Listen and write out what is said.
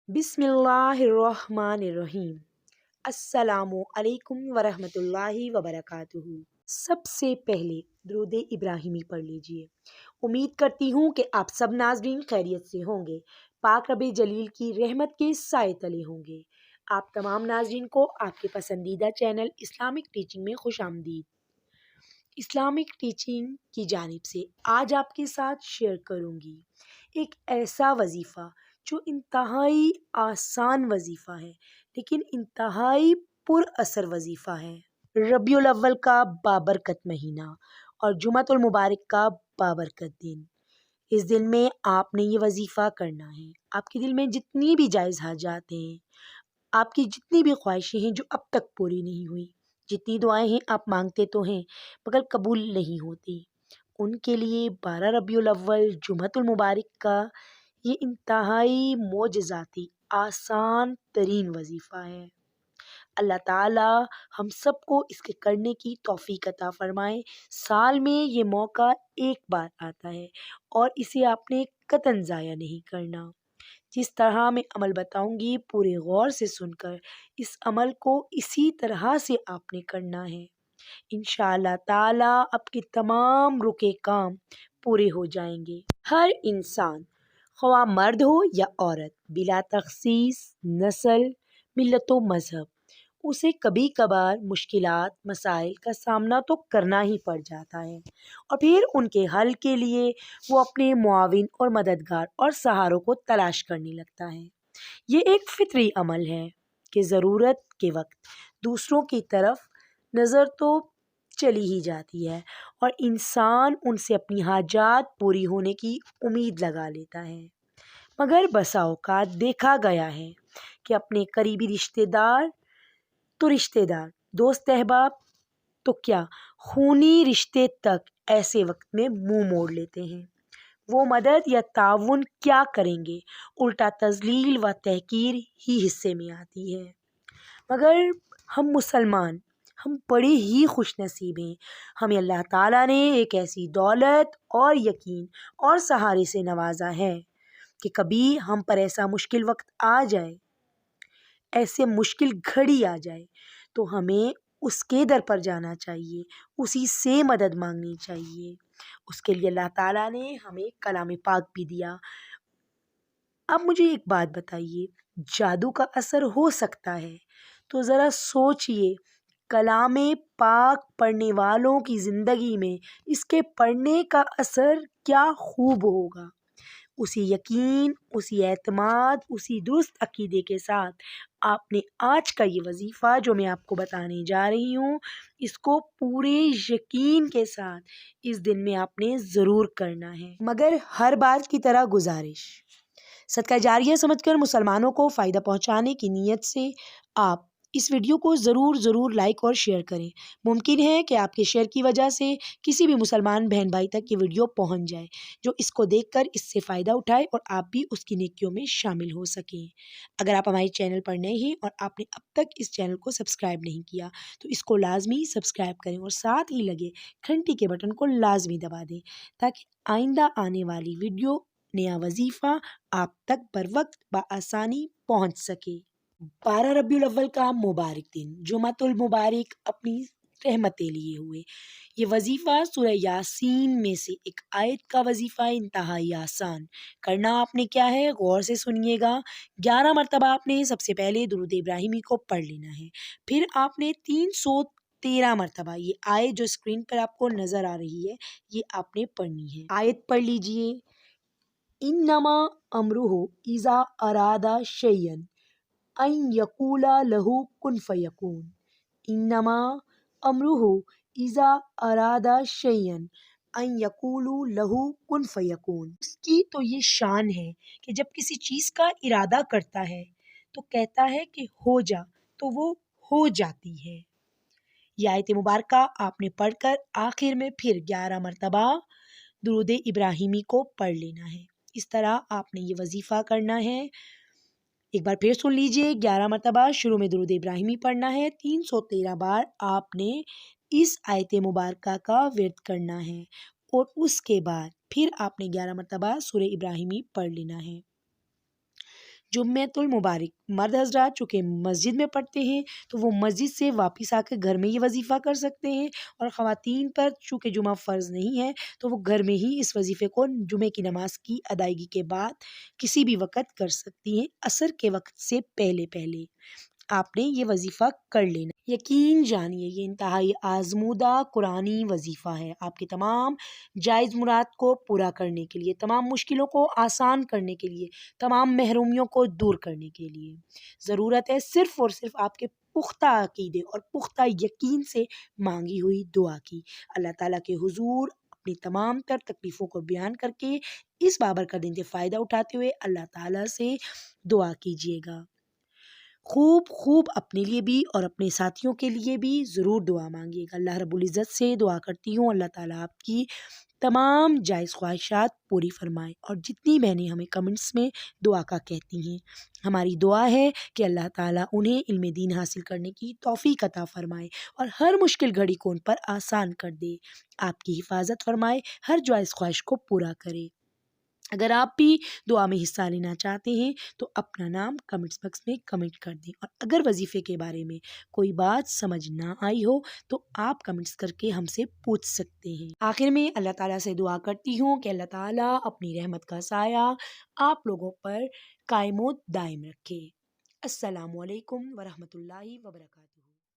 بسم اللہ الرحمن الرحیم۔ السلام علیکم ورحمۃ اللہ وبرکاتہ۔ سب سے پہلے درود ابراہیمی پڑھ لیجئے۔ امید کرتی ہوں کہ آپ سب ناظرین خیریت سے ہوں گے، پاک رب جلیل کی رحمت کے سائے تلے ہوں گے۔ آپ تمام ناظرین کو آپ کے پسندیدہ چینل اسلامک ٹیچنگ میں خوش آمدید۔ اسلامک ٹیچنگ کی جانب سے آج آپ کے ساتھ شیئر کروں گی ایک ایسا وظیفہ جو انتہائی آسان وظیفہ ہے لیکن انتہائی پر اثر وظیفہ ہے۔ ربیع الاول کا بابرکت مہینہ اور جمعۃ المبارک کا بابرکت دن۔ اس دن میں آپ نے یہ وظیفہ کرنا ہے۔ آپ کے دل میں جتنی بھی جائز حاجات ہیں، آپ کی جتنی بھی خواہشیں ہیں جو اب تک پوری نہیں ہوئی، جتنی دعائیں ہیں آپ مانگتے تو ہیں مگر قبول نہیں ہوتی، ان کے لیے 12 ربیع الاول جمعۃ المبارک کا یہ انتہائی معجزاتی آسان ترین وظیفہ ہے۔ اللہ تعالیٰ ہم سب کو اس کے کرنے کی توفیق عطا فرمائے۔ سال میں یہ موقع ایک بار آتا ہے اور اسے آپ نے قطعاً ضائع نہیں کرنا۔ جس طرح میں عمل بتاؤں گی پورے غور سے سن کر اس عمل کو اسی طرح سے آپ نے کرنا ہے۔ انشاءاللہ تعالیٰ آپ کے تمام رکے کام پورے ہو جائیں گے۔ ہر انسان خواہ مرد ہو یا عورت، بلا تخصیص نسل، ملت و مذہب، اسے کبھی کبھار مشکلات مسائل کا سامنا تو کرنا ہی پڑ جاتا ہے اور پھر ان کے حل کے لیے وہ اپنے معاون اور مددگار اور سہاروں کو تلاش کرنے لگتا ہے۔ یہ ایک فطری عمل ہے کہ ضرورت کے وقت دوسروں کی طرف نظر تو چلی ہی جاتی ہے اور انسان ان سے اپنی حاجات پوری ہونے کی امید لگا لیتا ہے، مگر بسا اوقات دیکھا گیا ہے کہ اپنے قریبی رشتہ دار، دوست احباب تو کیا خونی رشتے تک ایسے وقت میں منہ موڑ لیتے ہیں۔ وہ مدد یا تعاون کیا کریں گے، الٹا تذلیل و تحقیر ہی حصے میں آتی ہے۔ مگر ہم مسلمان، ہم بڑے ہی خوش نصیب ہیں، ہمیں اللہ تعالیٰ نے ایک ایسی دولت اور یقین اور سہارے سے نوازا ہے کہ کبھی ہم پر ایسا مشکل وقت آ جائے، ایسے مشکل گھڑی آ جائے تو ہمیں اس کے در پر جانا چاہیے، اسی سے مدد مانگنی چاہیے۔ اس کے لیے اللہ تعالیٰ نے ہمیں کلام پاک بھی دیا۔ اب مجھے ایک بات بتائیے، جادو کا اثر ہو سکتا ہے تو ذرا سوچئے کلام پاک پڑھنے والوں کی زندگی میں اس کے پڑھنے کا اثر کیا خوب ہوگا۔ اسی یقین، اسی اعتماد، اسی درست عقیدے کے ساتھ آپ نے آج کا یہ وظیفہ جو میں آپ کو بتانے جا رہی ہوں، اس کو پورے یقین کے ساتھ اس دن میں آپ نے ضرور کرنا ہے۔ مگر ہر بار کی طرح گزارش، صدقہ جاریہ سمجھ کر مسلمانوں کو فائدہ پہنچانے کی نیت سے آپ اس ویڈیو کو ضرور لائک اور شیئر کریں۔ ممکن ہے کہ آپ کے شیئر کی وجہ سے کسی بھی مسلمان بہن بھائی تک یہ ویڈیو پہنچ جائے جو اس کو دیکھ کر اس سے فائدہ اٹھائے اور آپ بھی اس کی نیکیوں میں شامل ہو سکیں۔ اگر آپ ہمارے چینل پر نئے ہیں اور آپ نے اب تک اس چینل کو سبسکرائب نہیں کیا تو اس کو لازمی سبسکرائب کریں اور ساتھ ہی لگے گھنٹی کے بٹن کو لازمی دبا دیں تاکہ آئندہ آنے والی ویڈیو نیا وظیفہ آپ تک بر وقت بآسانی پہنچ سکے۔ 12 ربیع الاول کا مبارک دن، جمعۃ المبارک اپنی رحمتیں لیے ہوئے، یہ وظیفہ سورہ یاسین میں سے ایک آیت کا وظیفہ انتہائی آسان۔ کرنا آپ نے کیا ہے، غور سے سنیے گا۔ 11 مرتبہ آپ نے سب سے پہلے درود ابراہیمی کو پڑھ لینا ہے، پھر آپ نے 313 مرتبہ یہ آیت جو اسکرین پر آپ کو نظر آ رہی ہے یہ آپ نے پڑھنی ہے۔ آیت پڑھ لیجئے، انما امرہ اذا اراد شیئا ان یقول لہ کن فیکون۔ انما امرہ اذا اراد شیئا ان یقول لہ کن فیکون۔ اس کی تو یہ شان ہے کہ جب کسی چیز کا ارادہ کرتا ہے تو کہتا ہے کہ ہو جا تو وہ ہو جاتی ہے۔ یہ آیت مبارکہ آپ نے پڑھ کر آخر میں پھر 11 مرتبہ درود ابراہیمی کو پڑھ لینا ہے۔ اس طرح آپ نے یہ وظیفہ کرنا ہے۔ ایک بار پھر سن لیجئے، 11 مرتبہ شروع میں درود ابراہیمی پڑھنا ہے، 313 بار آپ نے اس آیت مبارکہ کا ورد کرنا ہے اور اس کے بعد پھر آپ نے 11 مرتبہ سورہ ابراہیمی پڑھ لینا ہے۔ جمعۃ المبارک۔ مرد حضرات چونکہ مسجد میں پڑھتے ہیں تو وہ مسجد سے واپس آ کے گھر میں یہ وظیفہ کر سکتے ہیں، اور خواتین پر چونکہ جمعہ فرض نہیں ہے تو وہ گھر میں ہی اس وظیفے کو جمعے کی نماز کی ادائیگی کے بعد کسی بھی وقت کر سکتی ہیں، عصر کے وقت سے پہلے پہلے آپ نے یہ وظیفہ کر لینا۔ یقین جانیے یہ انتہائی آزمودہ قرآنی وظیفہ ہے، آپ کے تمام جائز مراد کو پورا کرنے کے لیے، تمام مشکلوں کو آسان کرنے کے لیے، تمام محرومیوں کو دور کرنے کے لیے۔ ضرورت ہے صرف اور صرف آپ کے پختہ عقیدے اور پختہ یقین سے مانگی ہوئی دعا کی۔ اللہ تعالیٰ کے حضور اپنی تمام تر تکلیفوں کو بیان کر کے اس بابرکت دن سے فائدہ اٹھاتے ہوئے اللہ تعالیٰ سے دعا کیجیے گا۔ خوب اپنے لیے بھی اور اپنے ساتھیوں کے لیے بھی ضرور دعا مانگیے گا۔ اللہ رب العزت سے دعا کرتی ہوں اللہ تعالیٰ آپ کی تمام جائز خواہشات پوری فرمائے، اور جتنی بہنیں ہمیں کمنٹس میں دعا کا کہتی ہیں، ہماری دعا ہے کہ اللہ تعالیٰ انہیں علم دین حاصل کرنے کی توفیق عطا فرمائے اور ہر مشکل گھڑی کو ان پر آسان کر دے، آپ کی حفاظت فرمائے، ہر جائز خواہش کو پورا کرے۔ اگر آپ بھی دعا میں حصہ لینا چاہتے ہیں تو اپنا نام کمنٹس باکس میں کمنٹ کر دیں، اور اگر وظیفے کے بارے میں کوئی بات سمجھ نہ آئی ہو تو آپ کمنٹس کر کے ہم سے پوچھ سکتے ہیں۔ آخر میں اللہ تعالیٰ سے دعا کرتی ہوں کہ اللہ تعالیٰ اپنی رحمت کا سایہ آپ لوگوں پر قائم و دائم رکھے۔ السلام علیکم ورحمۃ اللہ وبرکاتہ۔